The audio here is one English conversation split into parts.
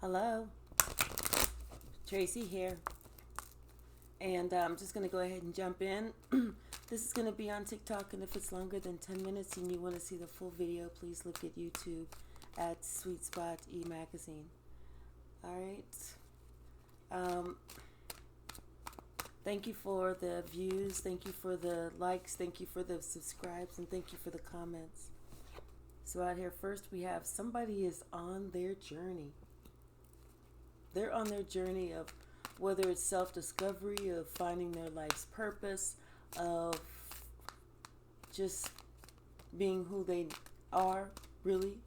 Hello, Tracy here, and I'm just going to go ahead and jump in. This is going to be on TikTok, and if it's longer than 10 minutes and you want to see the full video, please look at YouTube at Sweet Spot E Magazine. All right. Um, Thank you for the views, thank you for the likes, thank you for the subscribes, and thank you for the comments. So out here first we have somebody is on their journey. They're on their journey of whether it's self-discovery, of finding their life's purpose, of just being who they are, really.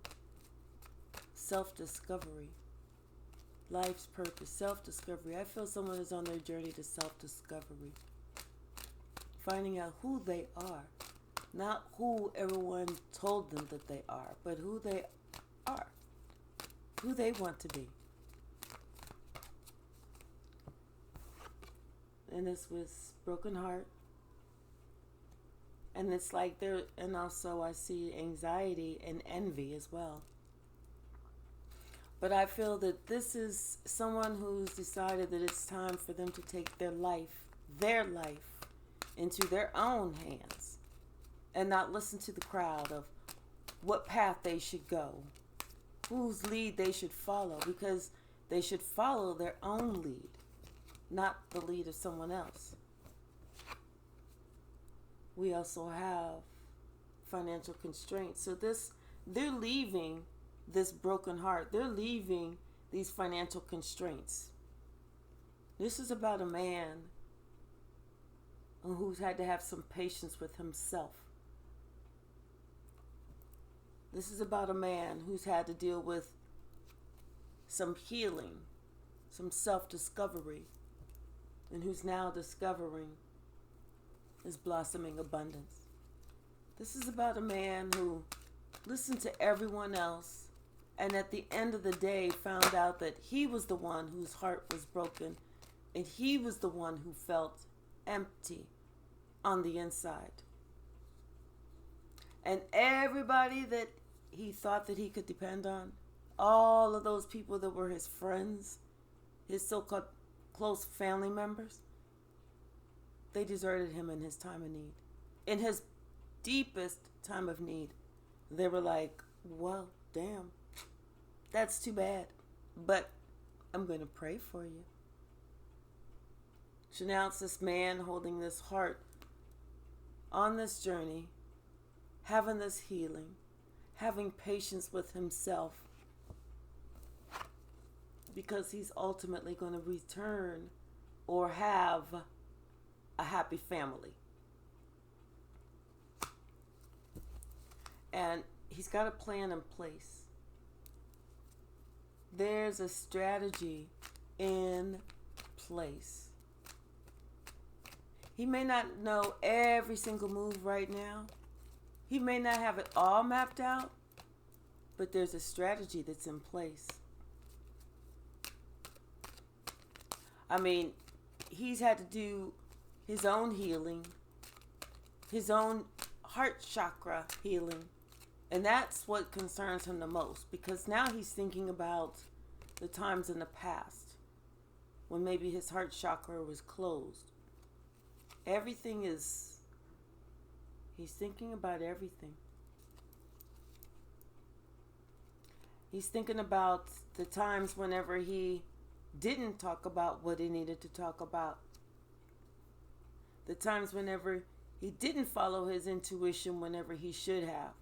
Self-discovery. Life's purpose, self-discovery. I feel someone is on their journey to self-discovery. Finding out who they are. Not who everyone told them that they are, but who they are. Who they want to be. And this was broken heart. And it's like and also I see anxiety and envy as well. But I feel that this is someone who's decided that it's time for them to take their life, into their own hands and not listen to the crowd of what path they should go, whose lead they should follow, because they should follow their own lead, not the lead of someone else. We also have financial constraints. So they're leaving this broken heart. They're leaving these financial constraints. This is about a man who's had to have some patience with himself. This is about a man who's had to deal with some healing, some self-discovery, and who's now discovering his blossoming abundance. This is about a man who listened to everyone else and at the end of the day found out that he was the one whose heart was broken and he was the one who felt empty on the inside. And everybody that he thought that he could depend on, all of those people that were his friends, his so-called close family members, they deserted him in his time of need. In his deepest time of need, they were like, well, damn, that's too bad, but I'm going to pray for you. So now it's this man holding this heart on this journey, having this healing, having patience with himself, because he's ultimately going to return or have a happy family. And he's got a plan in place. There's a strategy in place. He may not know every single move right now. He may not have it all mapped out, but there's a strategy that's in place. I mean, he's had to do his own healing, his own heart chakra healing. And that's what concerns him the most, because now he's thinking about the times in the past when maybe his heart chakra was closed. He's thinking about everything. He's thinking about the times whenever he didn't talk about what he needed to talk about. The times whenever he didn't follow his intuition whenever he should have.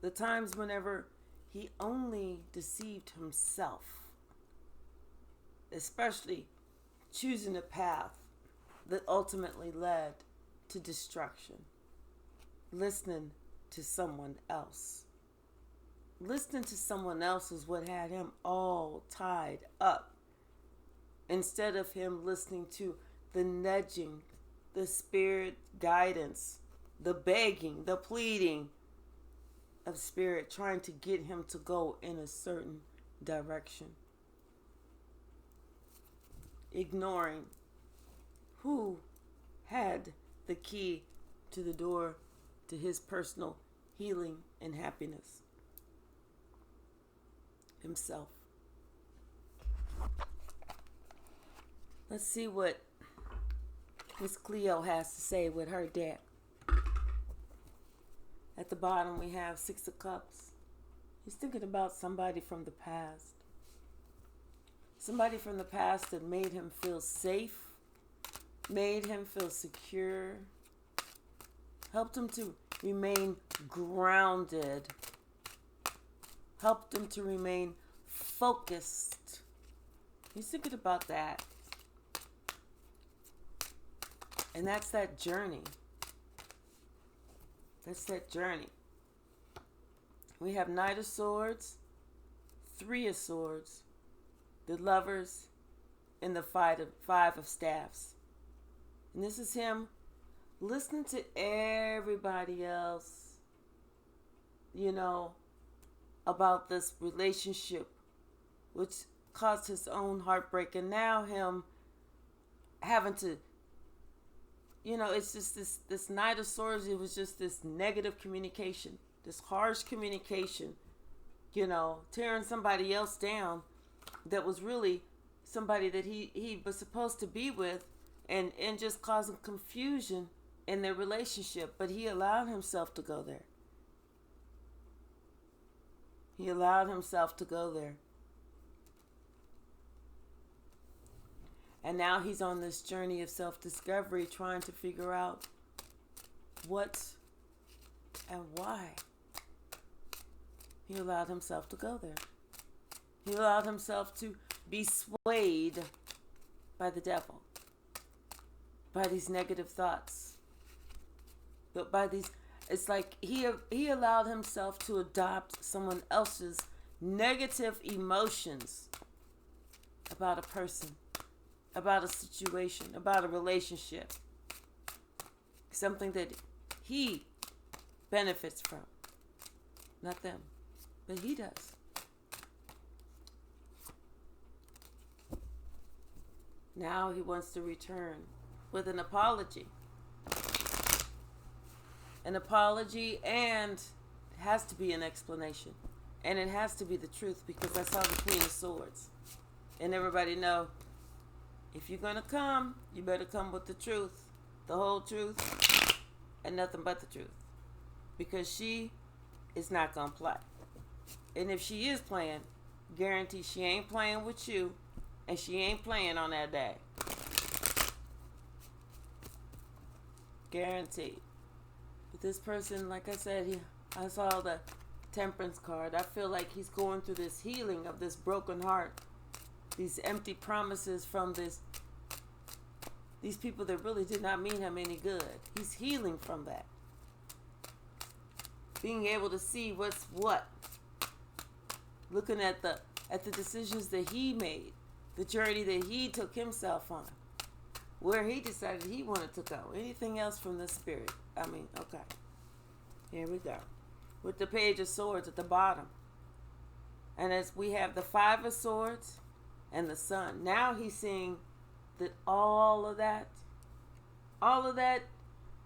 The times whenever he only deceived himself. Especially choosing a path that ultimately led to destruction. Listening to someone else. Listening to someone else is what had him all tied up. Instead of him listening to the nudging, the spirit guidance, the begging, the pleading of spirit trying to get him to go in a certain direction. Ignoring who had the key to the door to his personal healing and happiness. Himself. Let's see what Miss Cleo has to say with her deck. At the bottom we have Six of Cups. He's thinking about somebody from the past. Somebody from the past that made him feel safe, made him feel secure, helped him to remain grounded, helped him to remain focused. He's thinking about that. And that's that journey. That's that journey. We have Knight of Swords, Three of Swords, the Lovers, and the Five of Staffs. And this is him listening to everybody else, about this relationship, which caused his own heartbreak. And now him having to, it's just this Knight of Swords. It was just this negative communication, this harsh communication, tearing somebody else down that was really somebody that he was supposed to be with, and just causing confusion in their relationship. But he allowed himself to go there. He allowed himself to go there. And now he's on this journey of self-discovery, trying to figure out what and why he allowed himself to go there. He allowed himself to be swayed by the devil, by these negative thoughts. But by these, it's like he allowed himself to adopt someone else's negative emotions about a person, about a situation, about a relationship. Something that he benefits from. Not them, but he does. Now he wants to return with an apology. An apology, and it has to be an explanation. And it has to be the truth, because I saw the Queen of Swords. And everybody know, if you're going to come, you better come with the truth. The whole truth, and nothing but the truth. Because she is not going to play. And if she is playing, guarantee she ain't playing with you, and she ain't playing on that day. Guaranteed. But this person, like I said, I saw the Temperance card. I feel like he's going through this healing of this broken heart. These empty promises from these people that really did not mean him any good. He's healing from that. Being able to see what's what. Looking at the decisions that he made. The journey that he took himself on. Where he decided he wanted to go. Anything else from the spirit? Okay. Here we go. With the Page of Swords at the bottom. And as we have the Five of Swords and the Sun. Now he's seeing that all of that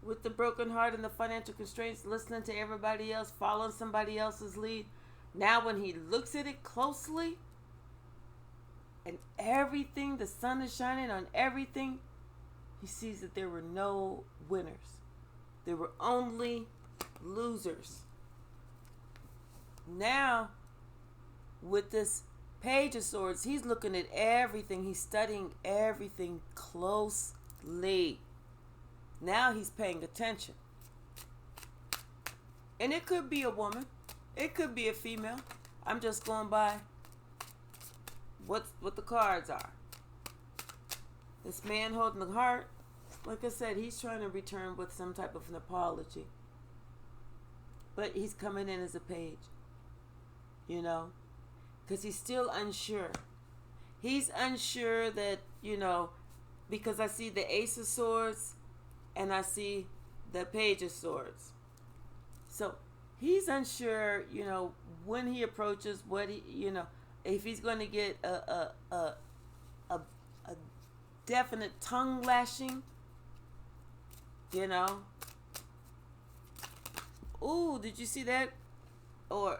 with the broken heart and the financial constraints, listening to everybody else, following somebody else's lead. Now when he looks at it closely, and everything, the sun is shining on everything, he sees that there were no winners. There were only losers. Now, with this Page of Swords, he's looking at everything. He's studying everything closely. Now he's paying attention. And it could be a woman. It could be a female. I'm just going by what the cards are. This man holding the heart, like I said, he's trying to return with some type of an apology. But he's coming in as a page. Because he's still unsure. He's unsure that, because I see the Ace of Swords and I see the Page of Swords. So he's unsure, when he approaches, what he, if he's going to get a definite tongue lashing, Ooh, did you see that? Or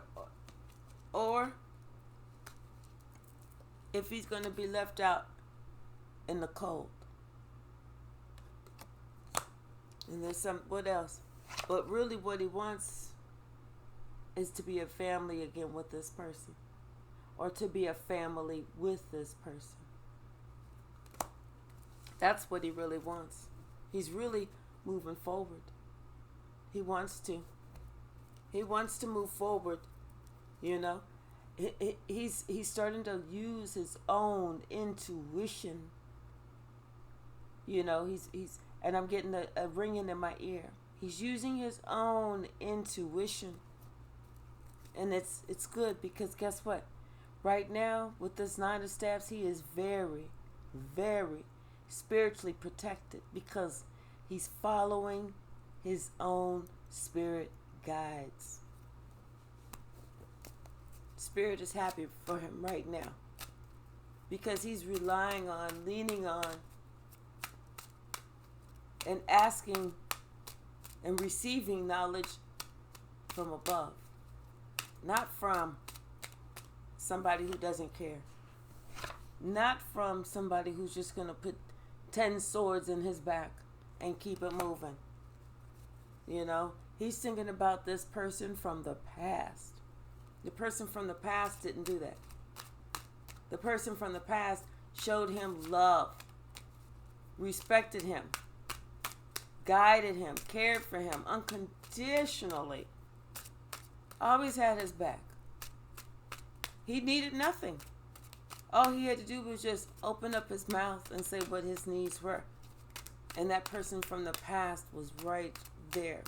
if he's going to be left out in the cold. And there's what else? But really what he wants is to be a family again with this person. Or to be a family with this person. That's what he really wants. He's really moving forward. He wants to. He wants to move forward, you know. He's starting to use his own intuition. You know, he's and I'm getting a ringing in my ear. He's using his own intuition. And it's good because guess what? Right now, with this Nine of Staves, he is very, very spiritually protected because he's following his own spirit guides. Spirit is happy for him right now because he's relying on, leaning on, and asking and receiving knowledge from above, not from somebody who doesn't care, not from somebody who's just going to put 10 swords in his back and keep it moving. You know, he's thinking about this person from the past. The person from the past didn't do that. The person from the past showed him love, respected him, guided him, cared for him unconditionally, always had his back. He needed nothing. All he had to do was just open up his mouth and say what his needs were. And that person from the past was right there.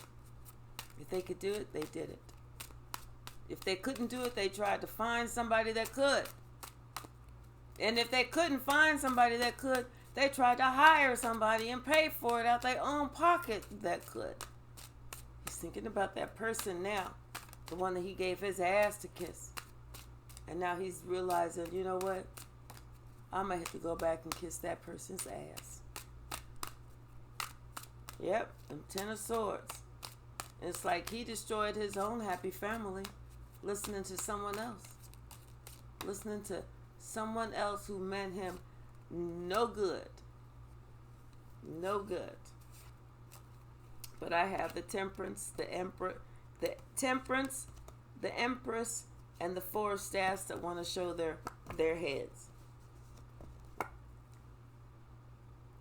If they could do it, they did it. If they couldn't do it, they tried to find somebody that could. And if they couldn't find somebody that could, they tried to hire somebody and pay for it out their own pocket that could. He's thinking about that person now, the one that he gave his ass to kiss. And now he's realizing, you know what? I'm going to have to go back and kiss that person's ass. Yep, them 10 of Swords. It's like he destroyed his own happy family listening to someone else. Listening to someone else who meant him no good. No good. But I have the Temperance, the Temperance, the Empress, and the Four of Staffs that want to show their heads.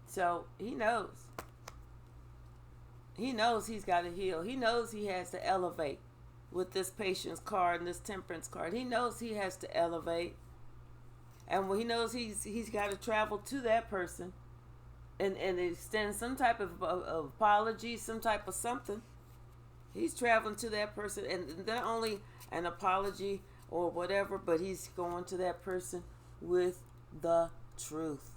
So he knows. He knows he's got to heal. He knows he has to elevate with this Patience card and this Temperance card. He knows he has to elevate. And he knows he's got to travel to that person and extend some type of apology, some type of something. He's traveling to that person, and not only an apology or whatever, but he's going to that person with the truth.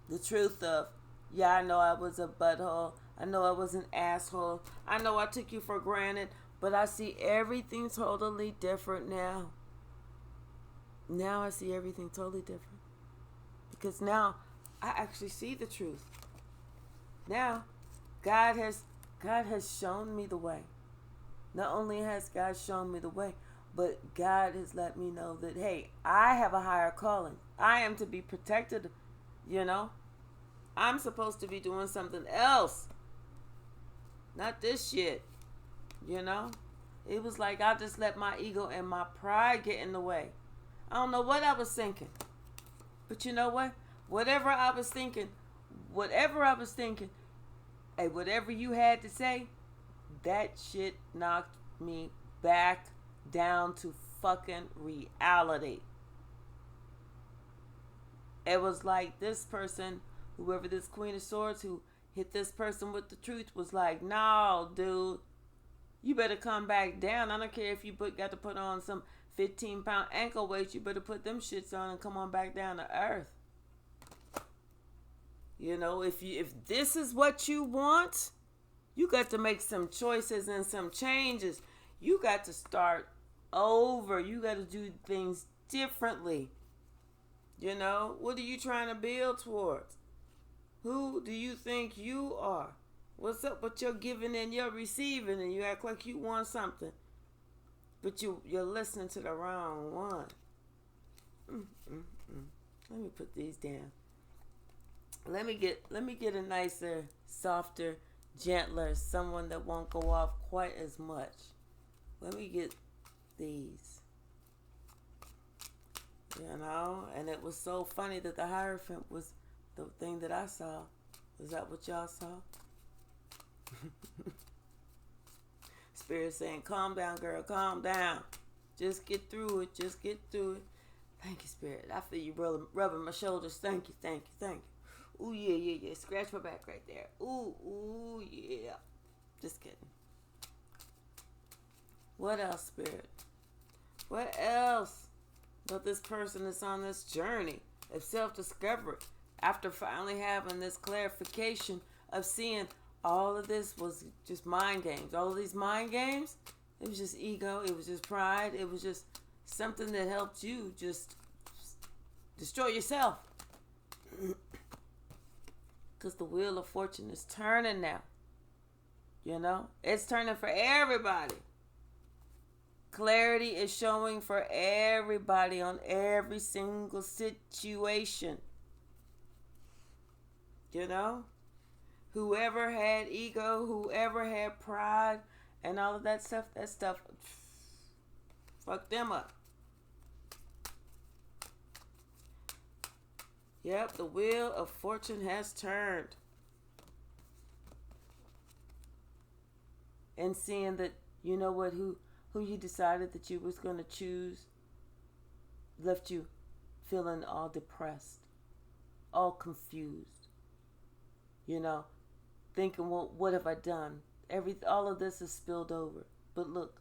The truth of, yeah, I know I was a butthole. I know I was an asshole. I know I took you for granted, but I see everything totally different now. Now I see everything totally different. Because now I actually see the truth. Now God has shown me the way. Not only has God shown me the way, but God has let me know that, hey, I have a higher calling. I am to be protected, you know. I'm supposed to be doing something else. Not this shit, you know. It was like I just let my ego and my pride get in the way. I don't know what I was thinking. But you know what? Whatever I was thinking, hey, whatever you had to say, that shit knocked me back down to fucking reality. It was like this person, whoever this Queen of Swords who hit this person with the truth was like, no, dude, you better come back down. I don't care if you got to put on some 15-pound ankle weights. You better put them shits on and come on back down to earth. You know, if this is what you want, you got to make some choices and some changes. You got to start over. You got to do things differently. You know, what are you trying to build towards? Who do you think you are? What's up with your giving and your receiving, and you act like you want something, but you're listening to the wrong one. Let me put these down. Let me get a nicer, softer, gentler, someone that won't go off quite as much. Let me get these. And it was so funny that the Hierophant was the thing that I saw. Is that what y'all saw? Spirit saying, calm down, girl, calm down. Just get through it. Just get through it. Thank you, Spirit. I feel you rubbing my shoulders. Thank you, thank you, thank you. Ooh, yeah. Scratch my back right there. Ooh, yeah. Just kidding. What else, Spirit? What else? But this person is on this journey of self-discovery after finally having this clarification of seeing all of this was just mind games. All of these mind games, it was just ego. It was just pride. It was just something that helped you just destroy yourself. Because the wheel of fortune is turning now. It's turning for everybody. Clarity is showing for everybody on every single situation. Whoever had ego, whoever had pride, and all of that stuff fucked them up. Yep, the wheel of fortune has turned. And seeing that, who you decided that you was going to choose left you feeling all depressed, all confused, thinking, well, what have I done? All of this is spilled over. But look,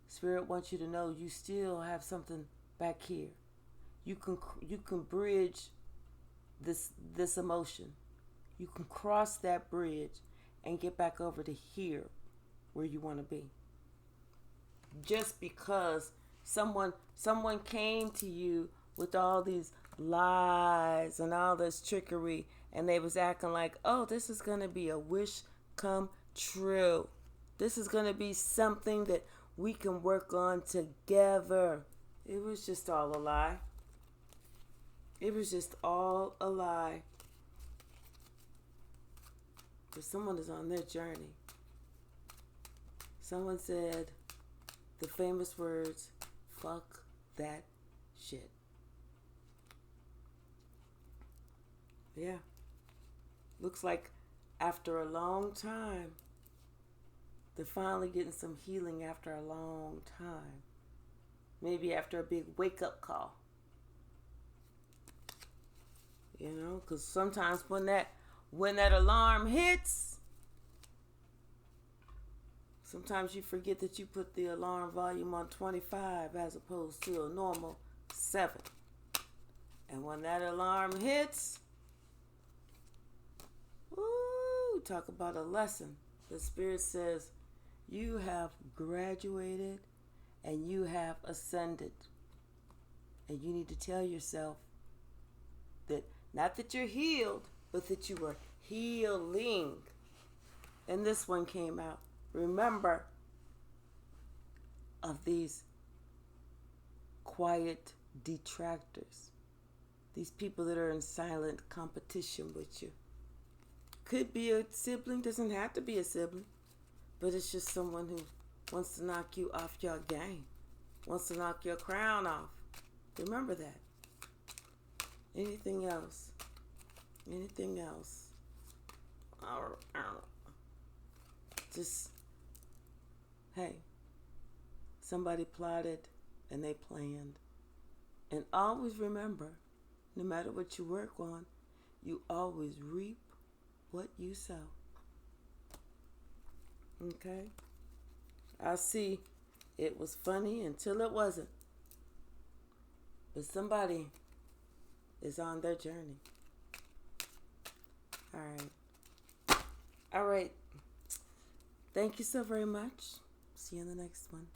Spirit wants you to know you still have something back here. You can bridge this emotion. You can cross that bridge and get back over to here where you want to be. Just because someone came to you with all these lies and all this trickery, and they was acting like, oh, this is going to be a wish come true. This is going to be something that we can work on together. It was just all a lie. It was just all a lie. But someone is on their journey. Someone said the famous words, fuck that shit. Yeah. Looks like after a long time, they're finally getting some healing after a long time. Maybe after a big wake-up call. Because sometimes when that alarm hits, sometimes you forget that you put the alarm volume on 25 as opposed to a normal 7. And when that alarm hits, ooh, talk about a lesson. The Spirit says, you have graduated and you have ascended. And you need to tell yourself that not that you're healed, but that you are healing. And this one came out. Remember of these quiet detractors. These people that are in silent competition with you. Could be a sibling, doesn't have to be a sibling. But it's just someone who wants to knock you off your game. Wants to knock your crown off. Remember that. Anything else? Anything else? Just, hey, somebody plotted and they planned. And always remember, no matter what you work on, you always reap what you sow. Okay? I see it was funny until it wasn't. But somebody is on their journey. All right. Thank you so very much. See you in the next one.